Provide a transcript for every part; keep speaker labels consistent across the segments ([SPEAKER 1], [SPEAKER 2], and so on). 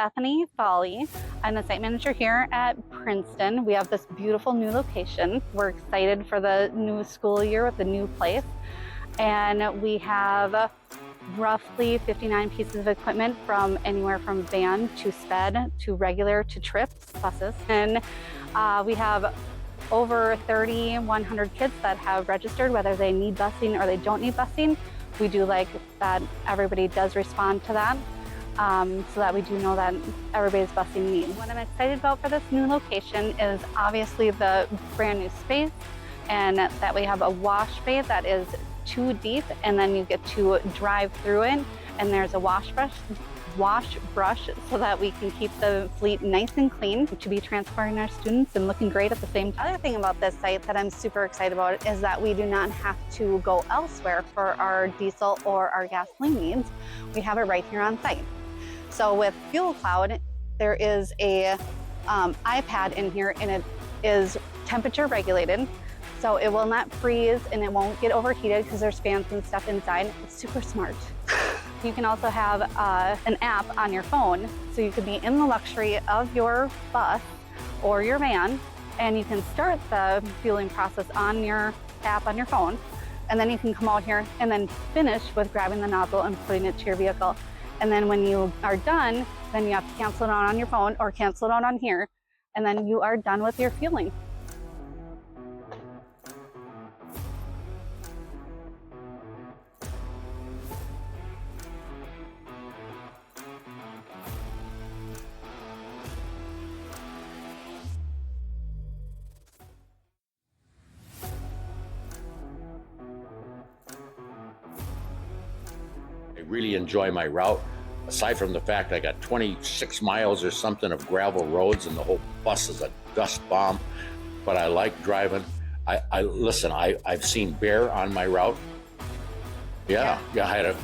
[SPEAKER 1] Bethany, Vaale. I'm the site manager here at Princeton. We have this beautiful new location. We're excited for the new school year with the new place. And we have roughly 59 pieces of equipment from anywhere from van to sped to regular to trips, buses. And we have over 3,100 kids that have registered, whether they need busing or they don't need busing. We do like that everybody does respond to that, so that we do know that everybody's busing needs. What I'm excited about for this new location is obviously the brand new space, and that we have a wash bay that is 2 deep, and then you get to drive through it, and there's a wash brush so that we can keep the fleet nice and clean to be transporting our students and looking great at the same time. The other thing about this site that I'm super excited about is that we do not have to go elsewhere for our diesel or our gasoline needs. We have it right here on site. So with Fuel Cloud, there is a iPad in here, and it is temperature regulated. So it will not freeze and it won't get overheated because there's fans and stuff inside. It's super smart. You can also have an app on your phone, so you could be in the luxury of your bus or your van, and you can start the fueling process on your app on your phone, and then you can come out here and then finish with grabbing the nozzle and putting it to your vehicle. And then when you are done, then you have to cancel it out on your phone or cancel it out on here, and then you are done with your fueling.
[SPEAKER 2] I really enjoy my route, aside from the fact I got 26 miles or something of gravel roads and the whole bus is a dust bomb, but I like driving. Listen, I've seen bear on my route. Yeah, I had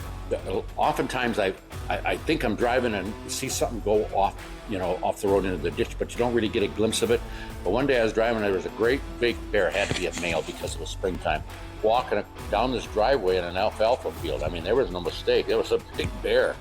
[SPEAKER 2] oftentimes I think I'm driving and see something go off, off the road into the ditch, but you don't really get a glimpse of it. But one day I was driving and there was a great big bear, had to be a male because it was springtime, walking down this driveway in an alfalfa field. I mean, there was no mistake. There was a big bear.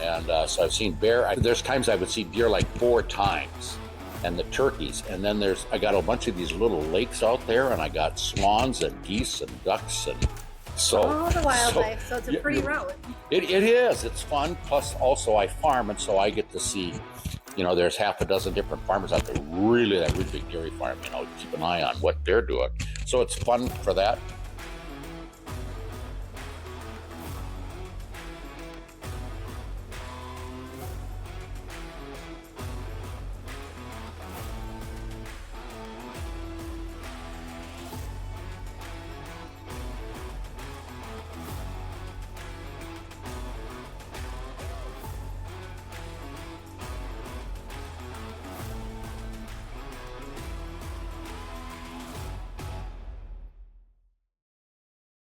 [SPEAKER 2] And so I've seen bear. There's times I would see deer like 4 times, and the turkeys. And then I got a bunch of these little lakes out there, and I got swans and geese and ducks. And so
[SPEAKER 3] all the wildlife, so it's a pretty route.
[SPEAKER 2] It is. It's fun. Plus, also I farm, and so I get to see, there's half a dozen different farmers out there, that really big dairy farm, keep an eye on what they're doing. So it's fun for that.